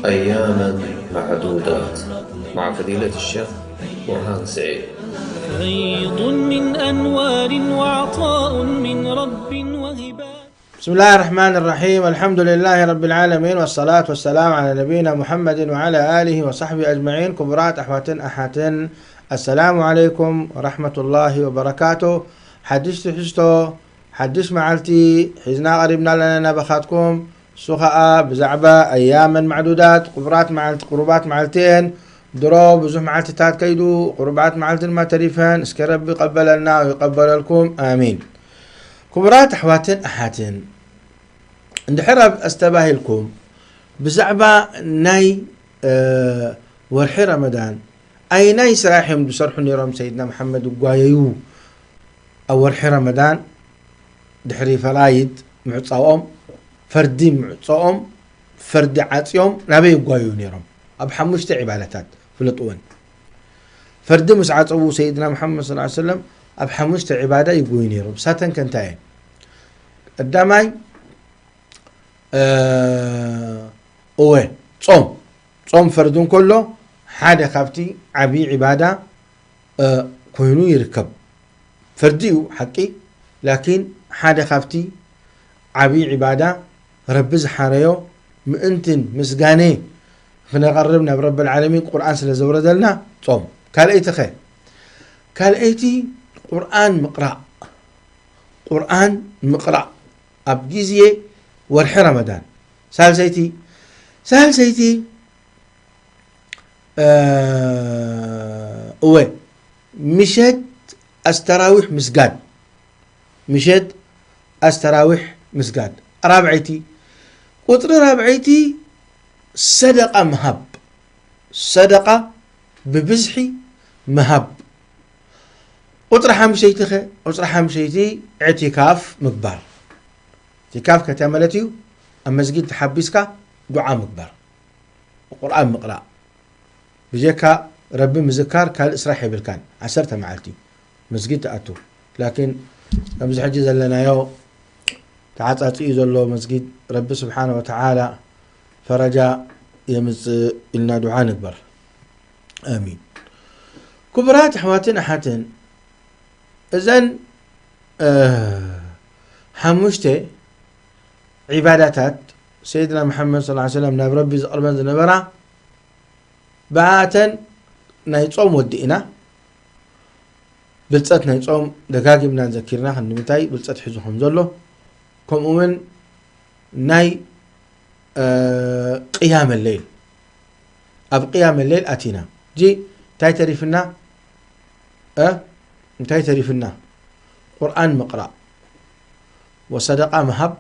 أياما معدودات مع فضيلة الشيخ برهان سعيد. فيض من أنوار وعطاء من رب وهبات. بسم الله الرحمن الرحيم. الحمد لله رب العالمين، والصلاة والسلام على نبينا محمد وعلى آله وصحبه أجمعين. كبرات أحواتن أحاتن، السلام عليكم ورحمة الله وبركاته. حدث معلتي حزنا قريبنا لنا نبخاتكم سخاء بزعبة أياما معدودات قربات معلتين درو بزح معلتات كيدو قربات معلتين ما تريفان اسك ربي قبلنا ويقبل لكم آمين. كبرات أحواتن أحاتن عند حرب استباهي لكم بزعبة ناي ورحي رمضان أي ناي سراحهم بصرحوا نيرام سيدنا محمد وقايو أو ورحي رمضان دحري فلايد معصاوم فردي معصاوم فردي عاصيوم نبي يقايو نيرام أب حمشت عبادات فلطون فردي مسعصو سيدنا محمد صلى الله عليه وسلم أب حمشت عبادة يقوي نيرام ساتن كنتاين قدامي اوه صوم فردون كله حدا خافتي عبي عبادة كوينو يركب فرديو حقي، لكن حدا خافتي عبي عبادة رب زحاريو مئنتن مسقاني فنقربنا برب العالمين قرآن سلزورة دلنا صوم كالأيتي خير كالأيتي قرآن مقرأ أبجيزيه ورحي رمضان سالسيتي مشت استراويح مسجد رابعتي قطر رابعتي صدقة ببزحي مهب قطر حمشيتي اعتكاف مقبار اعتكاف كتاملتيو أما مسجد تحبسك دعاء مقبر وقرآن مقرأ بجيكا ربي مذكار كالإسراحي بالكان عسرت معلتي مسجد تأتو، لكن أمز حجز لنا يو تعاطات إيزو مسجد ربي سبحانه وتعالى فرجاء يمز إلنا دعاء نقبر آمين. كبرات حواتين أحاتين إذن حموشتي عبادات سيدنا محمد صلى الله عليه وسلم ناب ربي زقربان زنبرا بعاتن نايصوم ودئنا بلصت نايصوم دغاغمنا نذكرنا خنمتاي بلصت حزوهم زلو كمؤمن ناي قيام الليل اب قيام الليل اتينا جي تاي تعرفنا قرآن مقرأ وصدقة مهب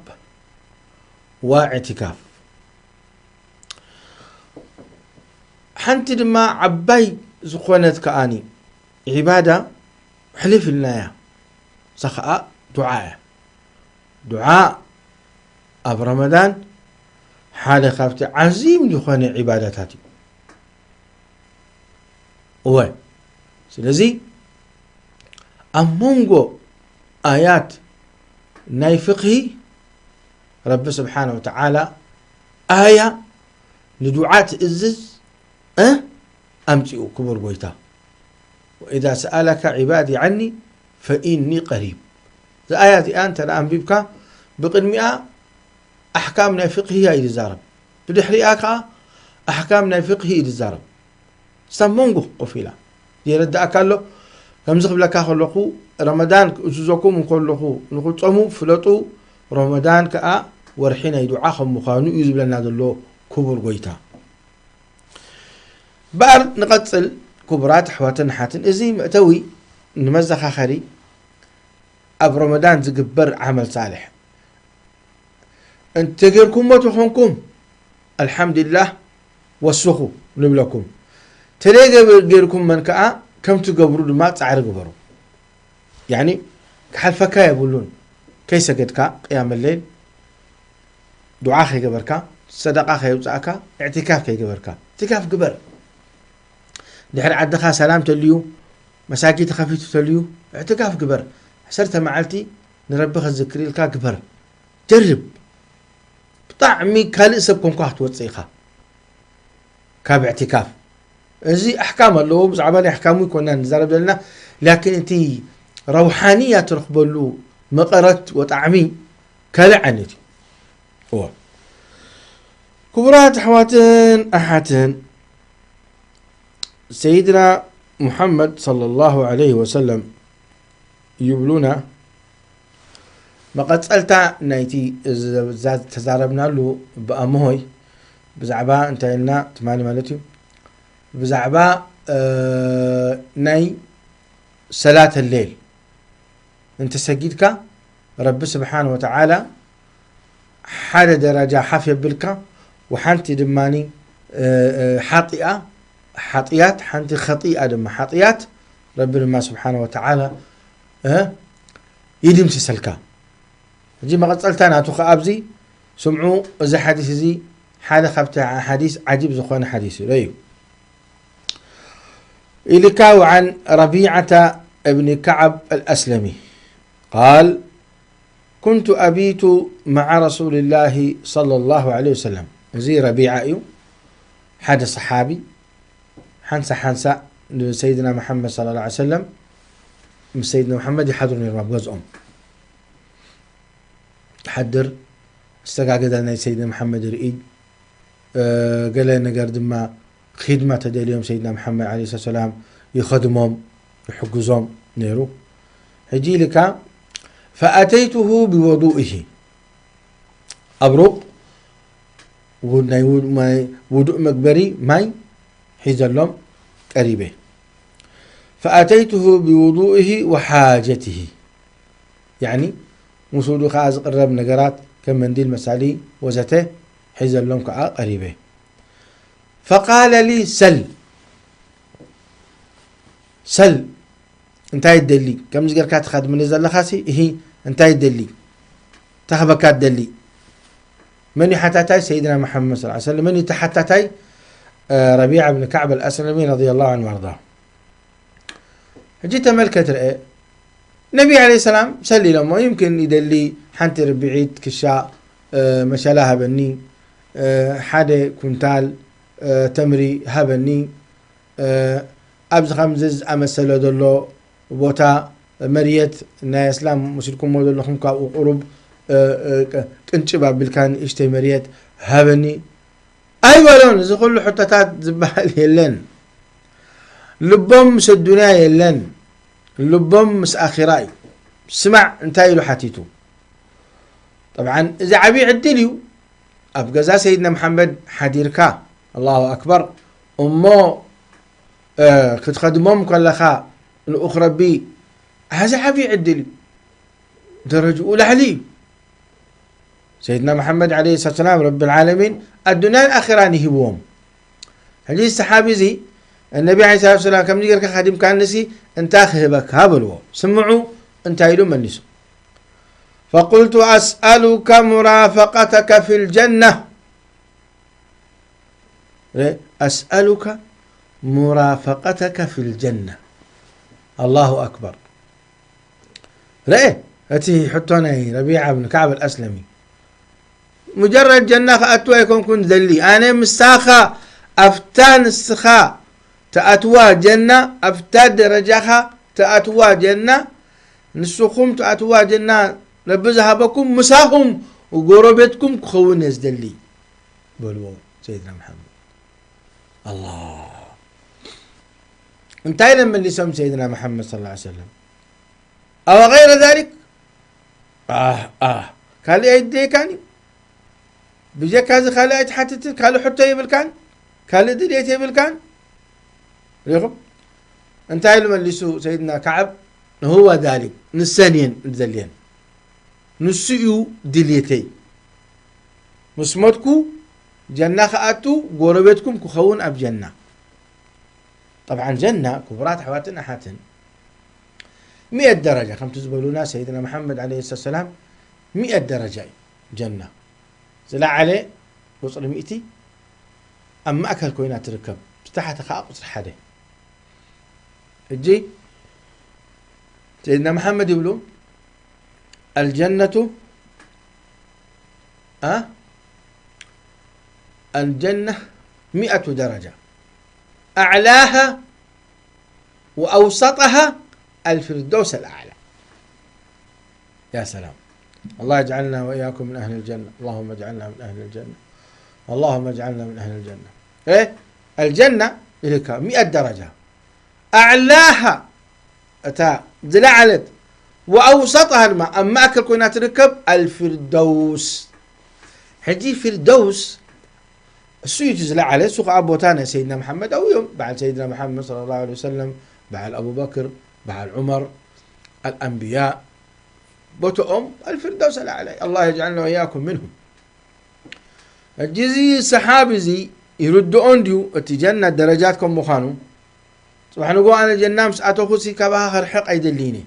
واعتكاف حنت لما عباي زخونت كأني عبادة حلف لنا سخاء دعاء أب رمضان حالة خافتي عظيم زخونة عباداتي سلزي أمونغو آيات ناي فقهي رب سبحانه وتعالى آية لدعاة إزز أمتئوا كبر قويتا وإذا سألك عبادي عني فإني قريب. ذا آيات أنت الآن بيبكى بقدمئة أحكامنا فقهية إلى الزارب بدحريئك أحكامنا فقهية إلى الزارب سمونغو قفيلة يرد أكالو كمزخ بلكا خلقو رمضان أزوزكم نقول نقول صمو فلطو رمضان كأ ورحينا يدعا خمخانو يزب لنا دلو كبر قويتا بار نقتل كبرات حواتن حاتن ازي مأتوي نمزخ آخري اب رمضان زقبر عمل صالح انت غيركم ما تخونكم الحمد لله وسخو نبلكم تلي غيركم من كأ كم تقبروا ما تعرق برو يعني كحلفك يقولون كيس قدك قيام الليل دعاء خي قبرك صدقة خي وزعك اعتكاف خي قبرك اعتكاف قبر دحر عدخا سلام تليو مساجد خفيت تليو اعتكاف قبر حسرت معلتي نربخ الذكري لك قبر جرب طعمي كالسبكم كحت وتصيخه كاب اعتكاف زي أحكام الله بزعبالي أحكامه يكونان نزارب لنا لكن انتي روحانية ترخبلو مقرت وطعمي كلا عنتي كبرات أحواتن أحاتن سيدنا محمد صلى الله عليه وسلم يبلونا ما قد سألتا نايتي تزاربنا له بأمهوي بزعبا انتهينا تماني مالتي بزعبا ناي صلاة الليل انت سجدك رب سبحانه وتعالى حال درجة حافية بلك وحنتي دماني حاطئة حاطئات حنتي خطيئة دم حاطئات ربنا سبحانه وتعالى يدم سلكا جي ما قد سألتنا توخى أبزي سمعوا إذا حديث زي حالة خبت حديث عجيب زخوان حديث ريو إلكاو عن ربيعة ابن كعب الأسلمي قال كنت أبيت مع رسول الله صلى الله عليه وسلم زي ربيعة حدا صحابي حنسا سيدنا محمد صلى الله عليه وسلم سيدنا محمد يحضرني المبغز حدر استقاقد لنا سيدنا محمد رئيد قال لنا قرد ما خدمة تدي اليوم سيدنا محمد عليه الصلاة والسلام يخدمهم يحجزهم نيرو هجي لك فأتيته بوضوئه أبرق وضوء مقبري ماي حزلهم قريبه فأتيته بوضوئه وحاجته يعني مسودو خاز قرب نقرات كمنديل مسالي وزته حزلهم قريبه فقال لي سل انتهي الدلي كم زقر كات خادم من نزل خاسي هي انتهي الدلي تخبكات دلي من يحتاتي سيدنا محمد صلى الله عليه وسلم من يتحتاتي ربيعة بن كعب الأسلمي رضي الله عنه وارضاه جيت ملكة رأي النبي عليه السلام سلي لما يمكن يدلي حنت ربيعيت كشاء مشالها بني حدا كنتال تمري هبني أبز خمزز أمسلو دلو بوتا مريت نا إسلام مسلكم مودل لهم كقرب كنشبا بالكان إشتي مريت هبني أيوة لون إذا كل حتتات زبال يلن لبهم مس الدنيا يلن لبهم مس آخراي سمع انتهي له حتيتو طبعا إذا عبي عدليو أبقى زا سيدنا محمد حديركا الله أكبر أمو كنت خدمهم كلها الأخرى بي هذا عبي عدليو درجة أولى علي سيدنا محمد عليه الصلاة والسلام رب العالمين الدنيا الآخرة نهبهم هذه الصحابي زي النبي عليه الصلاة والسلام كم نقول كخادم كان نسي انت أخهبك هابلوا سمعوا انت يلوم النسو فقلت أسألك مرافقتك في الجنة أسألك مرافقتك في الجنة الله أكبر رأي هاتي حطونا ربيعة بن كعب الأسلمي مجرد جنة أتوا يكون كنت ذلي أنا مستاخا أفتان السخاء تأتوا جنة أفتاد درجها تأتوا جنة نسخهم تأتوا جنة نبزها بكم مساهم وقربتكم كخون يزدلي بولو سيدنا محمد الله انتهينا من اللي سم سيدنا محمد صلى الله عليه وسلم أو غير ذلك قال لي أيدي كاني بيجاك هذا خالي أتحتت قالوا حتى يبلكان قال لي دليت يبلكان ريخم انتهي من اللي سو سيدنا كعب هو ذلك نسانين ذلين نسيو دليتي مسمتكو جنة خاتو قربتكم كخون أب جنة طبعا جنة كبرات حواتنا حاتن 100 درجة كم تزبلونا سيدنا محمد عليه الصلاة والسلام 100 درجة جنة زلا عليه وصل 100 أما أكل كوينات تركب تحت خاق حدا الجي سيدنا محمد يقولون الجنة الجنة 100 درجة، أعلاها وأوسطها الفردوس الأعلى. يا سلام، الله يجعلنا وإياكم من أهل الجنة، اللهم اجعلنا من أهل الجنة، اللهم اجعلنا من أهل الجنة. إيه الجنة إليك 100 درجة، أعلاها أتا زلعلت وأوسطها الماء، أما أكل كنا تركب الفردوس. حجي فردوس السويت زلعلت سوق أبوتانا سيدنا محمد أو يوم بعد سيدنا محمد صلى الله عليه وسلم، بعد أبو بكر، بعد عمر، الأنبياء بوتهم الفردوس الأعلى، الله يجعلنا وإياكم منهم. الجزي السحابي زي يردون ديو اتجنة درجاتكم مخانو سبحانه قو أنا جنة مسأتو خسي كبها خرحق أيدليني.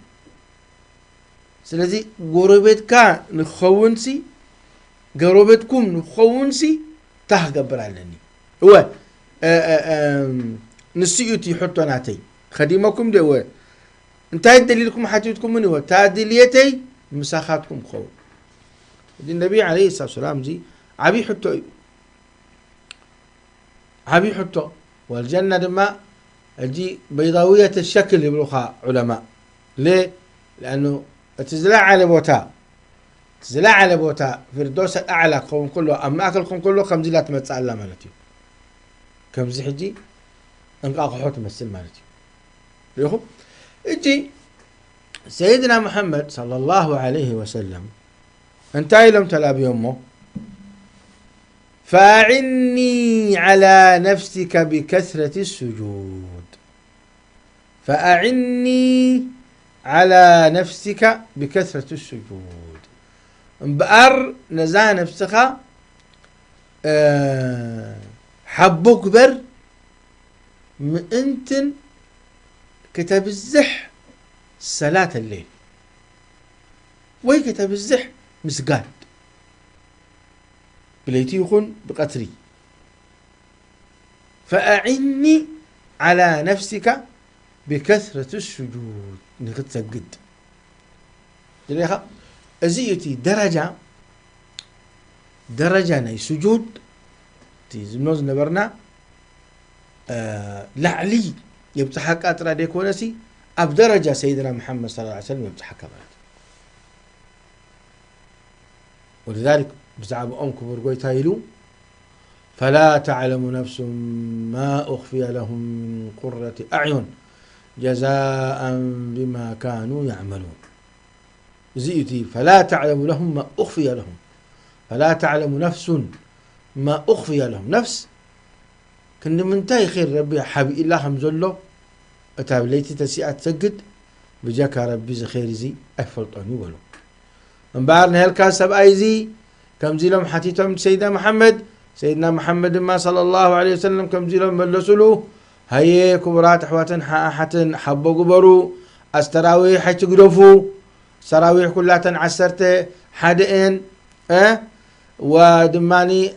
سلازي قربتك نخونسي قربتكم نخونسي تهقبر علني هو نسيوتي حطو ناتي خديمكم دي هو انتهي دليلكم حتيتكم من هو تادليتي مساخاتكم خو. النبي عليه الصلاة والسلام زي عبي حطو عبي حطو. والجنة دما الجي بيضاوية الشكل يبلوخها علماء. ليه؟ لأنه تزلع على بوتا، تزلع على بوتا فردوس الأعلى قوم كله، أما أكلكم كله خمزي لا تمتسأل لا مالتي كم زي حجي انقاق حوت مسل مالتي يخو. اجي سيدنا محمد صلى الله عليه وسلم انتهي لم تلاب يومه فأعني على نفسك بكثرة السجود، فأعني على نفسك بكثرة السجود. بأر نزا نفسك حبو كبر انتن كتاب الزح صلاة الليل، وي كتاب الزح مسقاد بليتي يخون بقتري. فأعني على نفسك بكثرة السجود، نقد سجد جليها أزيتي درجة ناي سجود تيزنوز نبرنا لعلي يبتحك أترى ديكونسي أب درجة سيدنا محمد صلى الله عليه وسلم يبتحك بلد. ولذلك بزعب أمكم برقوي تايلو فلا تعلم نفس ما أخفي لهم من قرة أعين جزاء بما كانوا يعملون. زيتي فلا تعلم لهم ما أخفي لهم، فلا تعلم نفس ما أخفي لهم. نفس كن منتهي خير ربي حبي الله همزله أتاب ليتي تسيئة تسجد بجاك ربي زخير زي أفلطاني ولو انبارنا هالكاسب أيزي كم زي لهم حتيتهم سيدنا محمد ما صلى الله عليه وسلم كم زي لهم ملسلو هاي كبرات حواتن حاتن حبو قبرو استراوي حيث قدفو سراويح كلها عسرت حدئن ودماني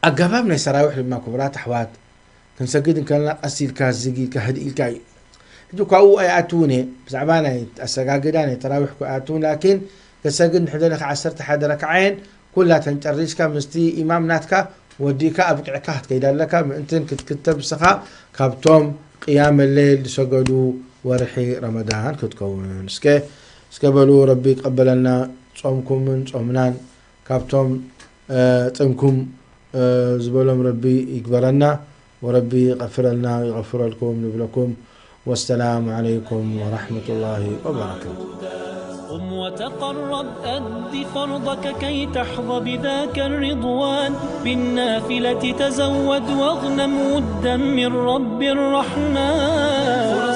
أقبابنا سراويح لما كبرات حوات كنسجد كان أسيل كازجي كهدئ الكاي جو كأو آياتوني بزعبانة السجاجداني تراويح كآتون، لكن كسجد نحدلك عسرت حد ركعين كلها تنتريش كمستي إمام ناتك وديك أبقع كهت كيدا لك أنتن كتكتب سخا كابتوم قيام الليل سجدوا ورحي رمضان كتكون سكبلوا ربي قبلنا صومكم من صومنان كابتوم تمكم زبلهم ربي يكبرنا وربي يغفر لنا ويغفر لكم نبلكم. والسلام عليكم ورحمة الله وبركاته. قم وتقرب أد فرضك كي تحظى بذاك الرضوان، بالنافلة تزود واغنم ودا من رب الرحمن.